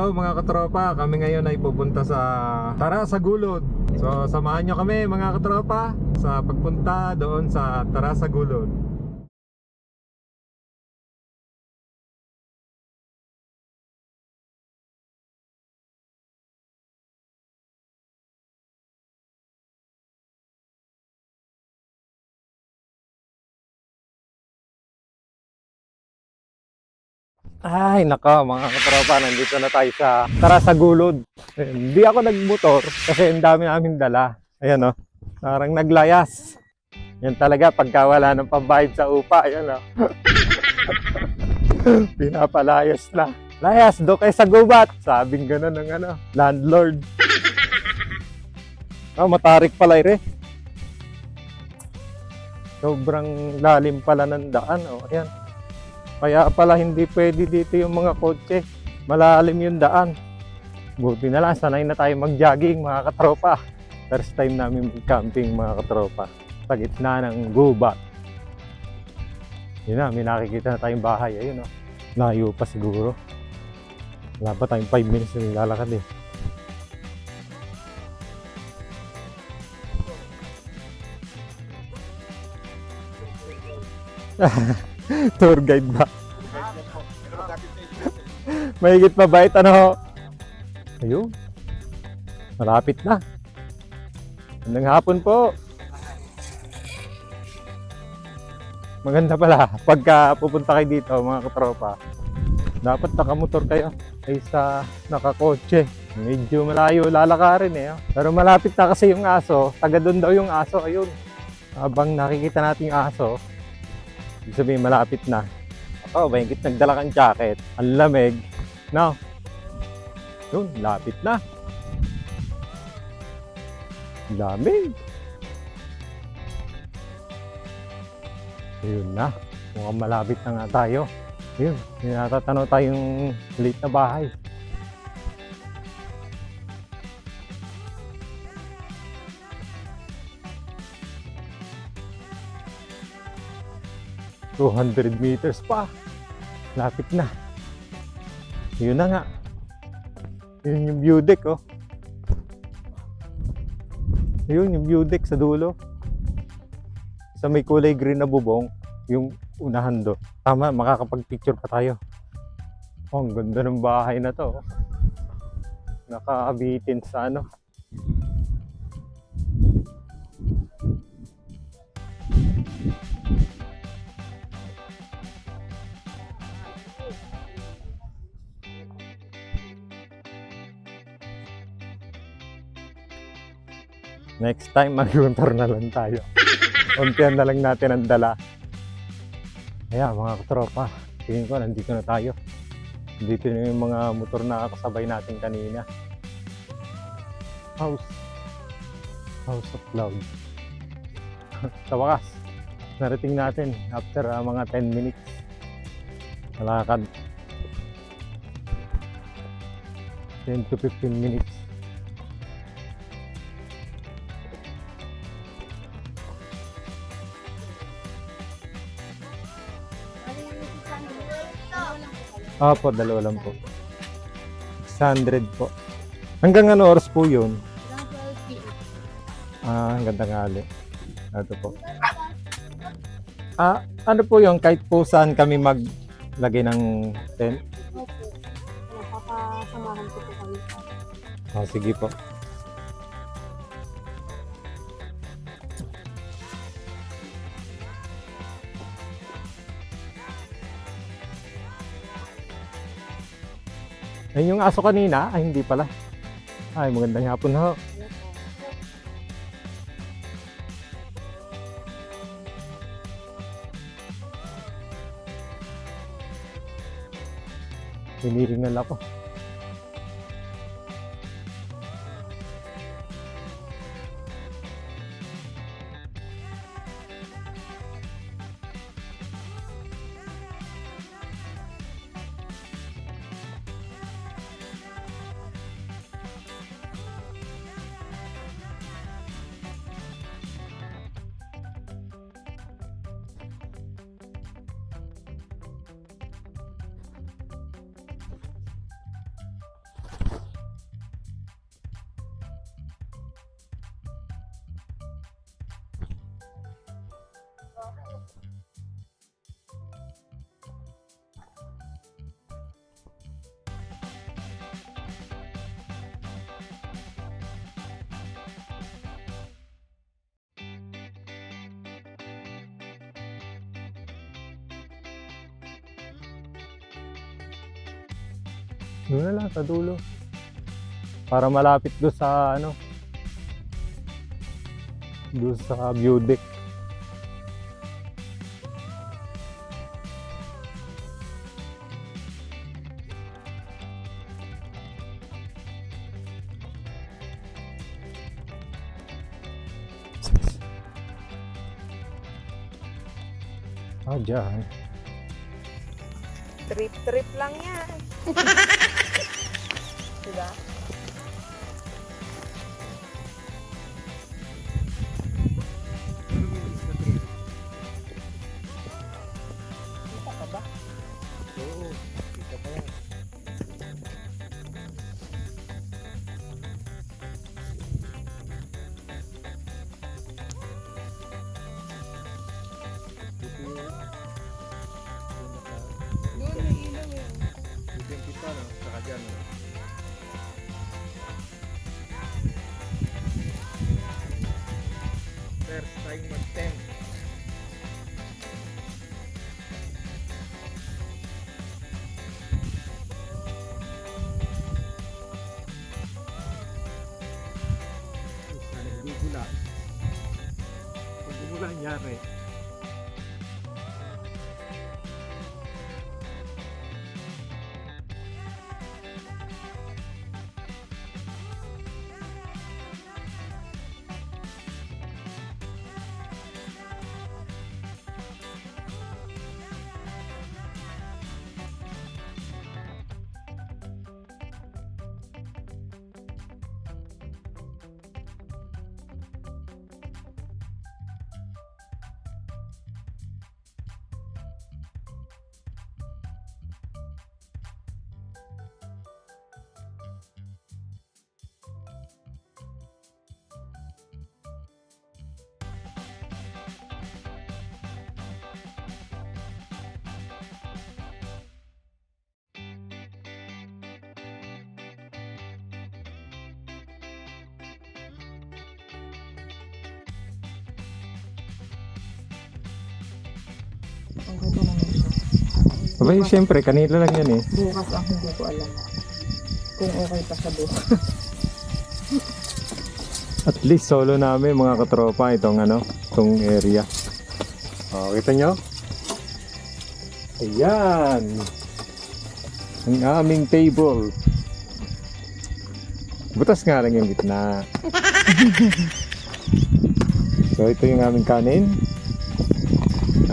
Hello mga katropa, kami ngayon ay pupunta sa Tarasagulod. So samahan nyo kami mga katropa sa pagpunta doon sa Tarasagulod. Ay nako mga katropa, nandito na tayo sa Tarasagulod. Hindi ako nagmotor kasi ang dami namin dala. Ayan o, parang naglayas. Yan talaga pagka wala ng pambayad sa upa. Ayan o. Pinapalayas na. Layas, do kay sa gubat. Sabing gano'n ng landlord. Matarik pala ire. Sobrang lalim pala ng daan. O, ayan. Kaya pala hindi pwede dito yung mga kotse. Malalim yung daan. Buti na lang, sanay na tayo mag-jogging mga katropa. First time namin mag-camping mga katropa. Sa gitna ng gubat. Yun na, may nakikita na tayong bahay. Ayun o. Layo pa siguro. Wala pa tayong 5 minutes na nilalakad eh. Tour guide ba? Mahigit mabait ano? Ayun. Malapit na. Magandang hapon po. Maganda pala pagka pupunta kayo dito mga katropa. Dapat nakamotor kayo kaysa nakakotse. Medyo malayo lalakarin eh. Pero malapit na kasi yung aso. Taga doon daw yung aso. Ayun. Habang nakikita natin yung aso, ibig sabihin malapit na. Ako, mahigit nagdala kang jacket. Ang lamig. No? Yun, lapit na. Lamig. Ayun na. Mukhang malapit na nga tayo. Ayun, natatanaw tayong late na bahay. $200 meters pa. Lapit na. Yun na nga. Yun yung view deck oh. Yun yung view deck sa dulo. Sa may kulay green na bubong, yung unahan do. Tama, makakapag-picture pa tayo. Oh, ang ganda ng bahay na to. Nakaabitin sa ano. Next time, mag-motor na lang tayo. Untian na lang natin ang dala. Ayan, mga katropa. Tingin ko, nandito na tayo. Dito na yung mga motor na kasabay natin kanina. House of Clouds. Sa wakas, narating natin after mga 10 minutes. Malakad. 10 to 15 minutes. Opo, dalawa lang po. 600 po. Hanggang ano oras po yun? Hanggang tanghali. Ito po. Ano po yung kahit po saan kami maglagay ng tent? Opo. Napapasamahan ko po kami. Sige po. Ayun yung aso kanina? Ay, hindi pala. Ay, magandang hapon ho. Hiniringal ako. Doon na lang sa dulo. Para malapit doon sa ano. Doon sa view deck. Ah, dyan. Trip lang yan. Diba? Kita ka ba? Oo, kita pa yan. Doon may ilaw eh. Kita no, saka dyan. First time mag-tent. Nagbubula. Nagbubula nangyari. Ang ganda naman siya. Abay, siyempre, kanila lang yan eh. Bukas ang hindi ko alam. Kung okay pa sa bukas. At least solo namin mga katropa itong itong area. Oh, kita nyo? Ayan. Ang aming table. Butas nga lang yung gitna. So ito yung aming kanin.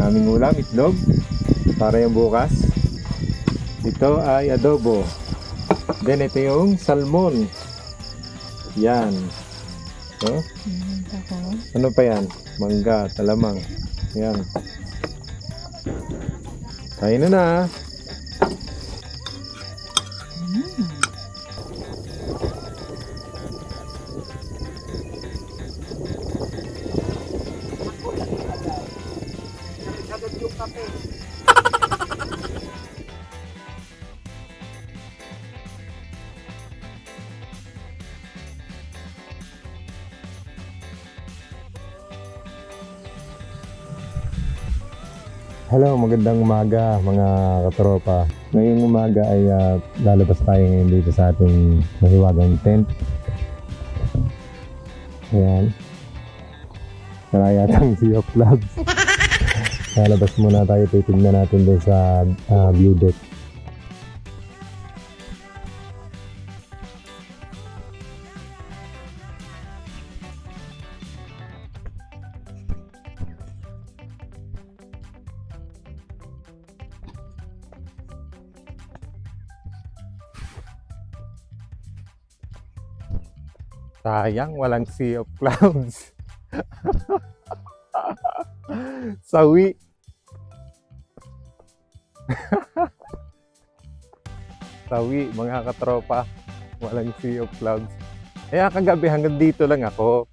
Aming ulam, itlog. Para yung bukas. Ito ay adobo. Then ito yung salmon. Yan. So, ano pa yan? Mangga, talamang. Yan. Kain na na. Agad yung kape. Hello, magandang umaga mga katropa. Ngayong umaga ay lalabas tayo ngayon dito sa ating mahiwagang tent. Ayan. Wala yatang Sea of Clouds. Lalabas muna tayo, titignan natin doon sa view deck. Sayang, walang Sea of Clouds. Sawi. Sawi, mga katropa. Walang Sea of Clouds. Kaya kagabi hanggang dito lang ako.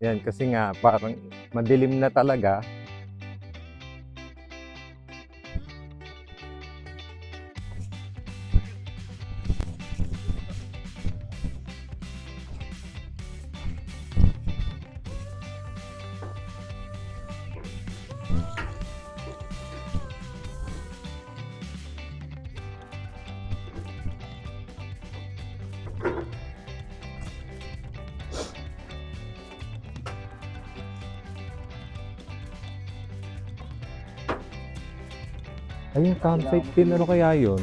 Yan, kasi nga parang madilim na talaga. Ay, yung campsite din, ano kaya yun?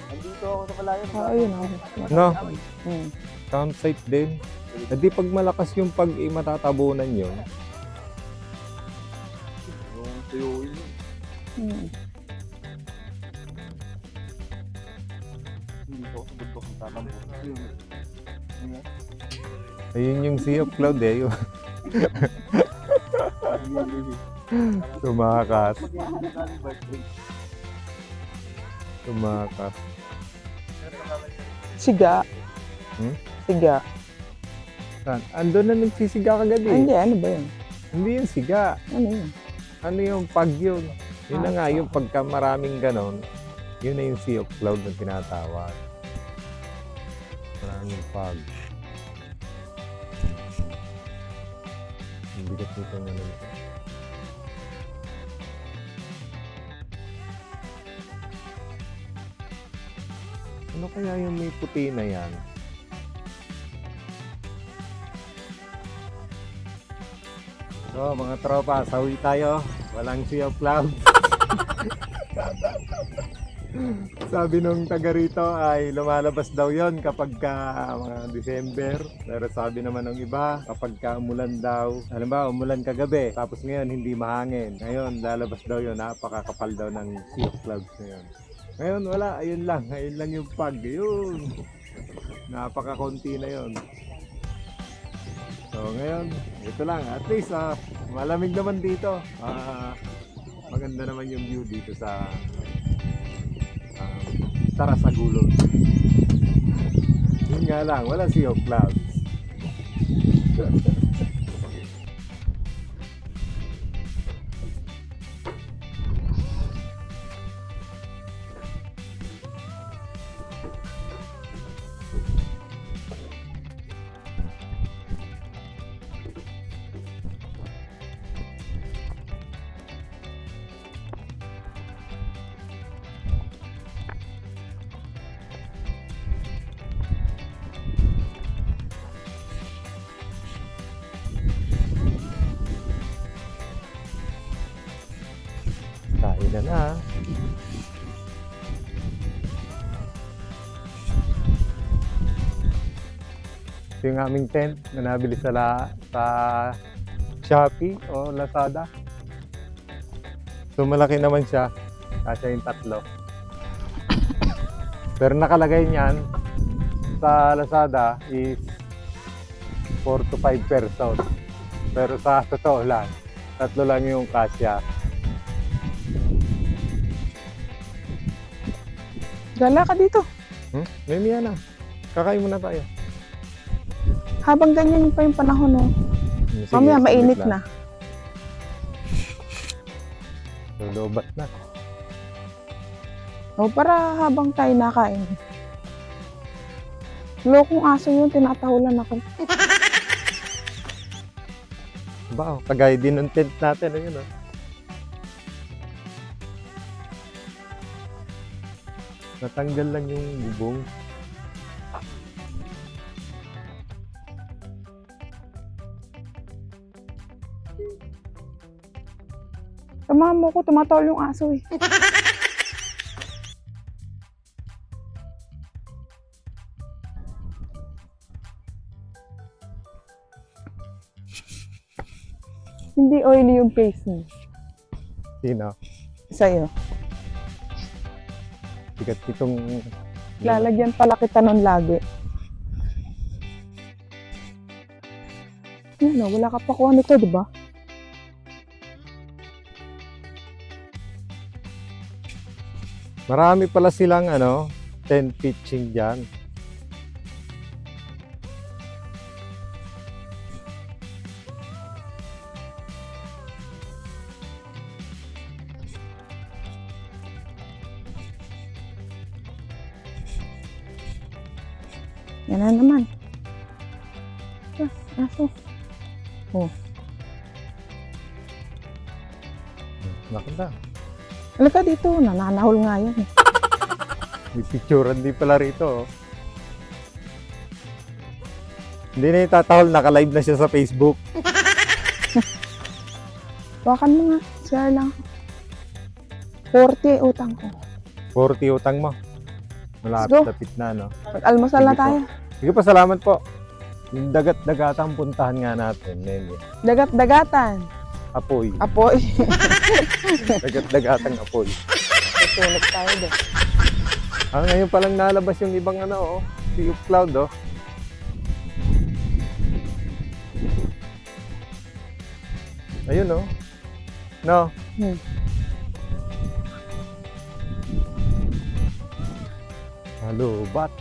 Nandito ako sa malayo. Ayun ako. No, Hmm. campsite din. Eh di pag malakas yung matatabunan yun. Yung tuyuin. Hmm. Hindi ko sa bundok ng tatambo. Ayun yung Sea of Cloud eh. Yung tumakas. Tumakas. Siga. Hmm? Siga. Saan? Ando na nagsisiga kagad Ay, hindi, eh. ano ba yun? Hindi yung siga. Ano yun? Ano yung pag yun? Yun na nga, yung pagka maraming ganon, yun na yung Sea of Cloud na tinatawag. Maraming pag. Hindi ka dito nga nito. Ano kaya yung may puti na yan? So, mga tropa, sawi tayo. Walang Sea of Clouds. Sabi nung taga rito ay lumalabas daw yon kapag ka mga December. Pero sabi naman ng iba, kapag ka umulan daw. Alam ba, umulan kagabi. Tapos ngayon hindi mahangin. Ngayon lalabas daw yon. Napakakapal daw ng Sea of Clouds ngayon. Ngayon wala, ayun lang. Ayun lang yung pag. Yun. Napakakonti na yon. So ngayon, ito lang. At least malamig naman dito. Maganda naman yung view dito sa Tarasagulos. Yun nga lang, wala Sea of Clouds. Kain na. Ito yung aming tent na nabili sa Shopee o Lazada. So malaki naman siya. Kasi yung tatlo. Pero nakalagay niyan sa Lazada is 4 to 5 person. Pero sa totoo lang, tatlo lang yung kasya. Gala ka dito. Mimiya na. Kakain muna tayo. Habang ganyan pa yung panahon, no? Sige, Mamaya, saglit mainit lang. na. Lolobat na. O, para habang tayo nakain. Lokong aso yun, tinatahulan ako. Ba, kagaya din ng tent natin. Ayun, oh. Natanggal lang yung bubong. Samahan mo ko, tumatawal yung aso eh. Hindi oily yung face mo. Sino? Sa'yo. Sikat itong... Lalagyan pala kita nun lagi. Ano, wala ka pa kuha nito, di ba? Marami pala silang tent pitching dyan. Yan na naman. Aso. Nakanda. Halika dito, nananahol nga yan. May picturean din pala rito. Oh. Hindi na itatahol, naka-live na siya sa Facebook. Wakan mo nga. Share lang. 40 utang ko. 40 utang mo. Let's go. Malapit na, no? Mag-almusal na Sige po. tayo. Sige pa, salamat po. Yung dagat-dagatang puntahan nga natin, Nene. Dagat-dagatan. Apoy. Apoy. Dagat-dagatang apoy. Tutunog tayo doon. Ngayon palang nalabas yung ibang ano, oh. Sea of Cloud, oh. Ayun, oh. No. Hello, bat.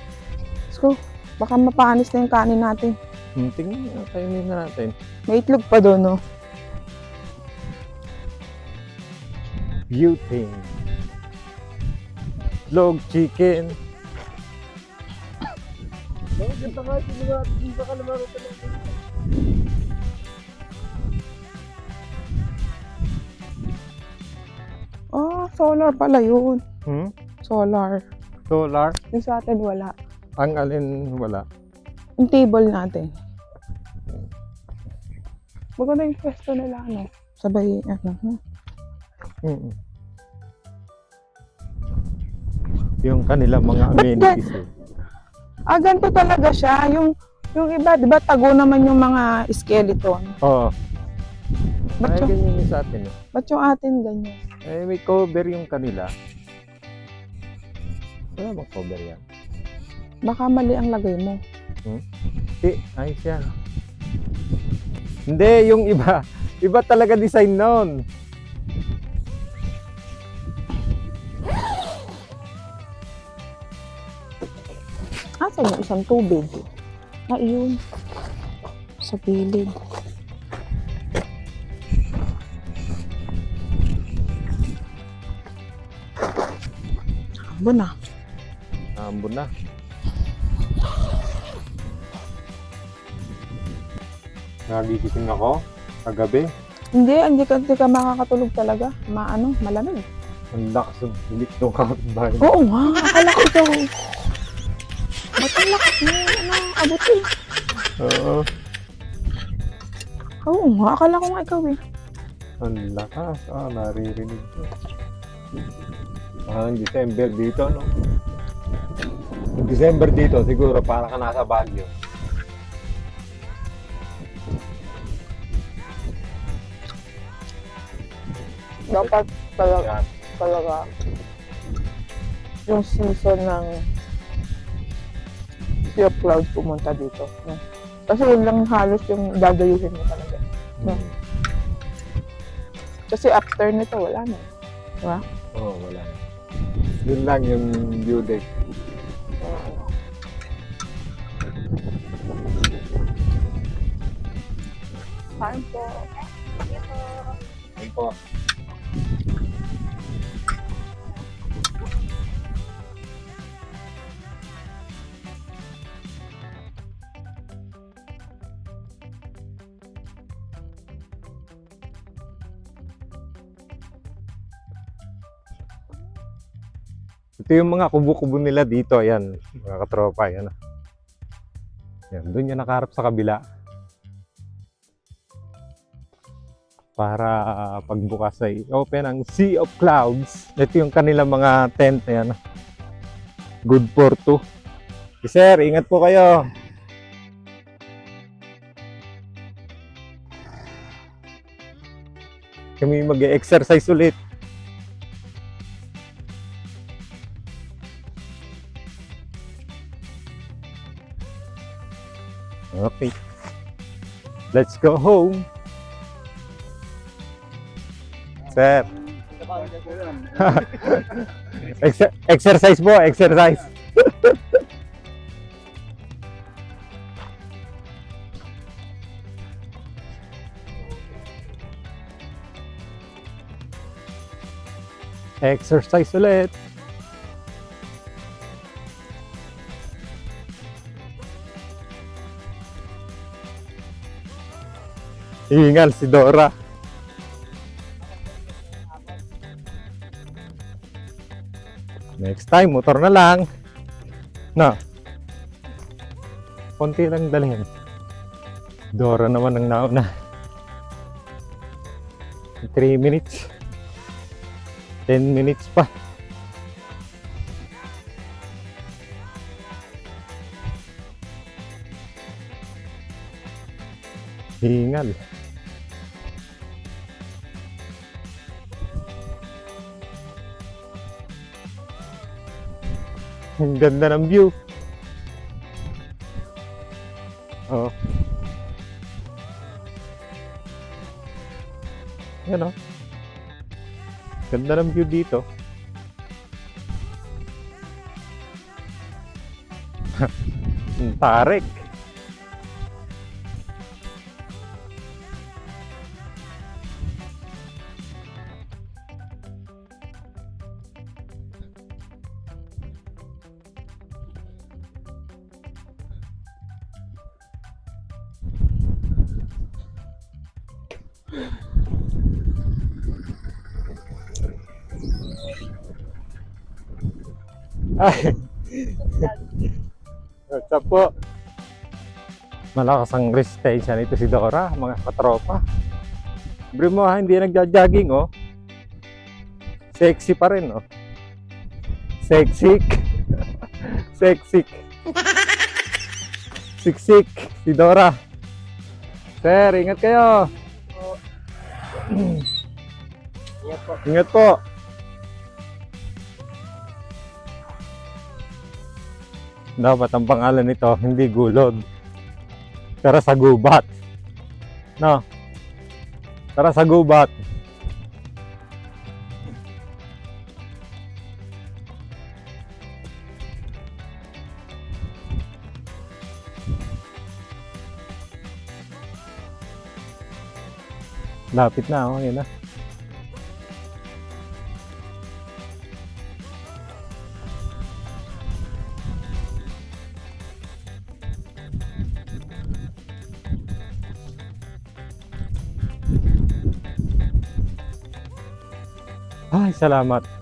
Let's go. Baka mapanis na yung kanin natin. Tingnan nga, kainin na natin. May itlog pa doon, no? Butane. Log chicken. Ganda nga, hindi ka naman ito lang. Oh, solar pala yun. Solar. Solar. Yung sa atin wala. Ang alin wala. Yung table natin. Maganda yung pwesto nila, ano? Sabay, ano. Mm. Yung kanilang mga amenities. Eh. Ganito talaga siya. Yung iba, di ba, tago naman yung mga skeleton. Oo. Ba't Ay, yung, ganyan yung sa atin. Eh. ba't yung atin ganyan? May cover yung kanila. Wala bang cover yan? Baka mali ang lagay mo. Ayos yan. Hindi, yung iba. Iba talaga design nun. Asan yung isang tubig? Iyon. Sa gilid. Abo na. Ambon na. Nagigising ako kagabi. Hindi ka makakatulog talaga. Malamig. Ang lakas ng bilik ng kapitbahay. Oo nga, akala ko ito. Ba't ang lakas mo? Abutin. Oo. Oo nga, akala ko nga ikaw eh. Ang lakas. Naririnig ko. Ang December dito, no? Ang December dito, siguro para ka nasa Baguio. Dapat Yan. talaga yung season ng Sea of Clouds pumunta dito. No? Kasi yun lang halos yung dadayuhin mo talaga. No? Kasi after nito, wala na. Diba? Oo, wala. Yun lang yung view deck. Kain po. Ayun po. Ito yung mga kubo-kubo nila dito. Ayan, mga katropa. Ayan. Ayan, doon yung nakaharap sa kabila. Para pagbukas ay open ang Sea of Clouds. Ito yung kanilang mga tent. Ayan. Good for two. Sir, ingat po kayo. Kami mag-exercise ulit. Okay. Let's go home. Sir. Exercise po, exercise. Exercise ulit. Ingal si Dora. Next time, motor na lang. Na. Konti lang dalhin. Dora naman ang nauna. 3 minutes. 10 minutes pa. Hingal. Ang ganda ng view. Oh. Yan oh. Ganda ng view dito. Ang tarik. Ay. What's up po? Malakas ang resistensya nito si Dora, mga katropa. Bro mo ha, hindi nagja-jogging oh. Sexy pa rin oh. Sexy. Sexy. Siksik si Dora. Sir, ingat kayo. Ingat po. Ingat po. Dapat ang pangalan nito, hindi gulod. Tara sa gubat. No? Tara sa gubat. Lapit na, oh, yun na. Ay, salamat.